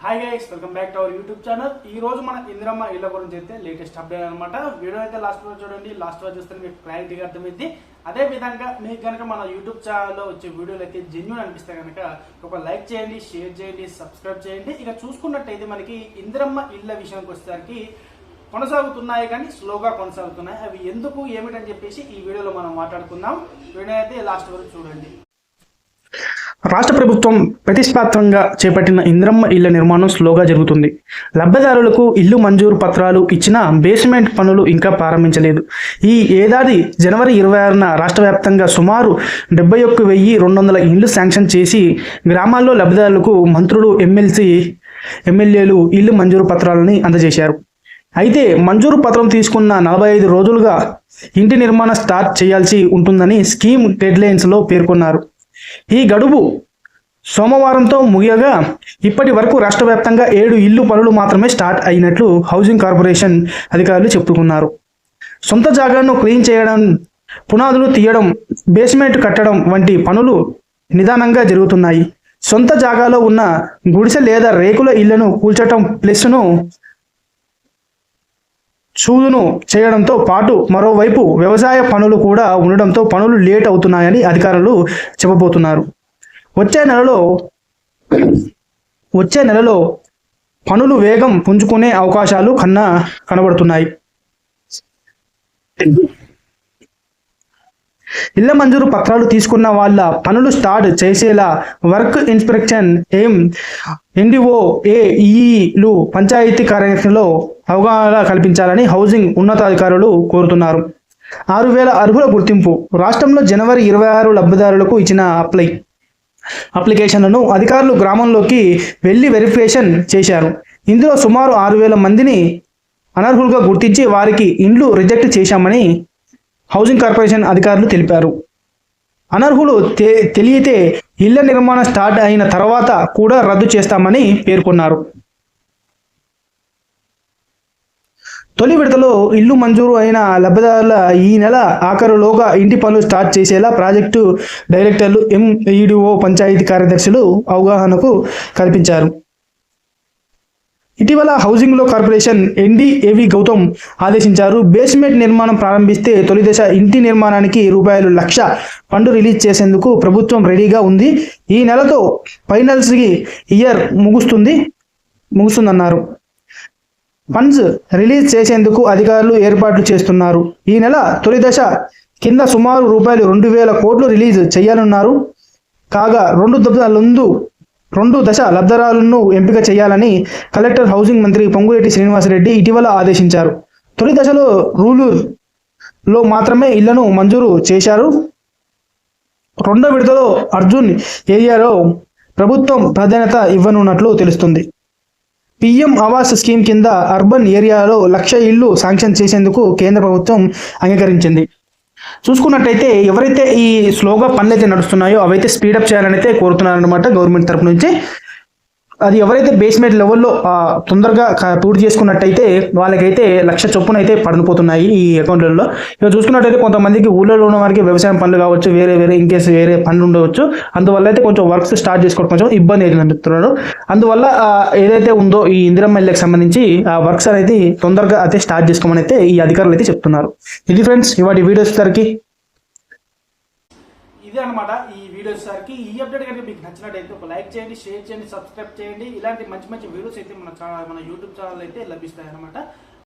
Hi guys, welcome back to our YouTube channel. ఈ రోజు మన ఇందిరమ్మ ఇళ్ల గురించి అయితే లేటెస్ట్ అప్డేట్ అనమాట. వీడియో అయితే లాస్ట్ లో చూడండి, లాస్ట్ లో చూస్తే మీకు క్లారిటీగా అర్థమైంది. అదే విధంగా మీకు కనుక మన యూట్యూబ్ ఛానల్లో వచ్చే వీడియోలు అయితే జెన్యూన్ అనిపిస్తే కనుక ఒక లైక్ చేయండి, షేర్ చేయండి, సబ్స్క్రైబ్ చేయండి. ఇక చూసుకున్నట్టయితే మనకి ఇందిరమ్మ ఇళ్ల విషయానికి వచ్చేసరికి కొనసాగుతున్నాయి, కానీ స్లోగా కొనసాగుతున్నాయి. అవి ఎందుకు ఏమిటని చెప్పేసి ఈ వీడియోలో మనం మాట్లాడుకుందాం. వీడియో అయితే లాస్ట్ వరకు చూడండి. రాష్ట్ర ప్రభుత్వం ప్రతిష్టాత్మకంగా చేపట్టిన ఇందిరమ్మ ఇళ్ల నిర్మాణం స్లోగా జరుగుతుంది. లబ్ధిదారులకు ఇల్లు మంజూరు పత్రాలు ఇచ్చినా బేస్మెంట్ పనులు ఇంకా ప్రారంభించలేదు. ఈ ఏడాది జనవరి 26న రాష్ట్ర వ్యాప్తంగా సుమారు 71,200 ఇళ్లు శాంక్షన్ చేసి గ్రామాల్లో లబ్ధిదారులకు మంత్రులు, ఎమ్మెల్యేలు ఇల్లు మంజూరు పత్రాలని అందజేశారు. అయితే మంజూరు పత్రం తీసుకున్న 45 రోజులుగా ఇంటి నిర్మాణం స్టార్ట్ చేయాల్సి ఉంటుందని స్కీమ్ డెడ్లైన్స్లో పేర్కొన్నారు. ఈ గడువు సోమవారంతో ముగియగా ఇప్పటి వరకు రాష్ట్ర వ్యాప్తంగా 7 ఇల్లు పనులు మాత్రమే స్టార్ట్ అయినట్లు హౌసింగ్ కార్పొరేషన్ అధికారులు చెబుతున్నారు. సొంత జాగాను క్లీన్ చేయడం, పునాదులు తీయడం, బేస్మెంట్ కట్టడం వంటి పనులు నిదానంగా జరుగుతున్నాయి. సొంత జాగాలో ఉన్న గుడిసె లేదా రేకుల ఇళ్లను కూల్చడం, ప్లస్ను చూదును చేయడంతో పాటు మరోవైపు వ్యవసాయ పనులు కూడా ఉండడంతో పనులు లేట్ అవుతున్నాయని అధికారులు చెప్పబోతున్నారు. వచ్చే నెలలో పనులు వేగం పుంజుకునే అవకాశాలు కనబడుతున్నాయి. ఇళ్ల మంజూరు పత్రాలు తీసుకున్న వాళ్ళ పనులు స్టార్ట్ చేసేలా వర్క్ ఇన్స్పెక్షన్ ఎన్డీఓ, ఏఈలు పంచాయతీ కార్యక్రమంలో అవగాహన కల్పించాలని హౌసింగ్ ఉన్నతాధికారులు కోరుతున్నారు. 6,000 అర్హుల గుర్తింపు. రాష్ట్రంలో జనవరి 26 లబ్ధిదారులకు ఇచ్చిన అప్లికేషన్లను అధికారులు గ్రామంలోకి వెళ్లి వెరిఫికేషన్ చేశారు. ఇందులో సుమారు 6,000 మందిని అనర్హులుగా గుర్తించి వారికి ఇండ్లు రిజెక్ట్ చేశామని హౌసింగ్ కార్పొరేషన్ అధికారులు తెలిపారు. అనర్హులు తెలియతే ఇళ్ల నిర్మాణం స్టార్ట్ అయిన తర్వాత కూడా రద్దు చేస్తామని పేర్కొన్నారు. తొలి విడతలో ఇల్లు మంజూరు అయిన లబ్ధిదారుల ఈ నెల ఆఖరులోగా ఇంటి పనులు స్టార్ట్ చేసేలా ప్రాజెక్టు డైరెక్టర్లు, ఎంఈడిఓ, పంచాయతీ కార్యదర్శులు అవగాహనకు కల్పించారు. ఇటీవల హౌసింగ్లో కార్పొరేషన్ ఎన్డీఏవి గౌతమ్ ఆదేశించారు. బేస్మెంట్ నిర్మాణం ప్రారంభిస్తే తొలి దశ ఇంటి నిర్మాణానికి ₹1,00,000 ఫండ్ రిలీజ్ చేసేందుకు ప్రభుత్వం రెడీగా ఉంది. ఈ నెలతో ఫైనాన్షియల్ ఇయర్ ముగుస్తుందన్నారు. ఫండ్స్ రిలీజ్ చేసేందుకు అధికారులు ఏర్పాట్లు చేస్తున్నారు. ఈ నెల తొలి దశ కింద సుమారు ₹2,000 కోట్లు రిలీజ్ చేయాలన్నారు. కాగా రెండు దశ లబ్ధిదారులను ఎంపిక చేయాలని కలెక్టర్, హౌసింగ్ మంత్రి పొంగులేటి శ్రీనివాసరెడ్డి ఇటీవల ఆదేశించారు. తొలి దశలో రూరల్లో మాత్రమే ఇళ్లను మంజూరు చేశారు. రెండో విడతలో అర్జున్ ఏరియాలో ప్రభుత్వం ప్రాధాన్యత ఇవ్వనున్నట్లు తెలుస్తుంది. పీఎం ఆవాస్ స్కీమ్ కింద అర్బన్ ఏరియాలో 1,00,000 ఇళ్లు శాంక్షన్ చేసేందుకు కేంద్ర ప్రభుత్వం అంగీకరించింది. చూసుకున్నట్టయితే ఎవరైతే ఈ స్లోగా పనులు అయితే నడుస్తున్నాయో అవైతే స్పీడప్ చేయాలని అయితే కోరుతున్నారనమాట గవర్నమెంట్ తరపు నుంచి. అది ఎవరైతే బేస్మెంట్ లెవెల్లో తొందరగా పూర్తి చేసుకున్నట్టయితే వాళ్ళకైతే 1,00,000 చొప్పున అయితే పడిపోతున్నాయి ఈ అకౌంట్లలో. ఇక చూసుకున్నట్టయితే కొంతమందికి ఊళ్ళో ఉన్న వారికి వ్యవసాయం పనులు కావచ్చు, వేరే ఇన్కేస్ వేరే పనులు ఉండవచ్చు. అందువల్ల అయితే కొంచెం వర్క్స్ స్టార్ట్ చేసుకోవడం కొంచెం ఇబ్బంది అయితే అనిపిస్తున్నారు. అందువల్ల ఏదైతే ఉందో ఈ ఇందిరమ్మ ఇళ్ళకి సంబంధించి ఆ వర్క్స్ అనేది తొందరగా అయితే స్టార్ట్ చేసుకోమని అయితే ఈ అధికారులు అయితే చెప్తున్నారు. ఇది ఫ్రెండ్స్ ఇవాటి వీడియోస్ సరికి ఇదే అనమాట. ఈ వీడియోస్ సరికి ఈ అప్డేట్ కనుక మీకు నచ్చినట్టయితే ఒక లైక్ చేయండి, షేర్ చేయండి, సబ్స్క్రైబ్ చేయండి. ఇలాంటి మంచి వీడియోస్ అయితే మన యూట్యూబ్ ఛానల్ అయితే లభిస్తాయి అనమాట.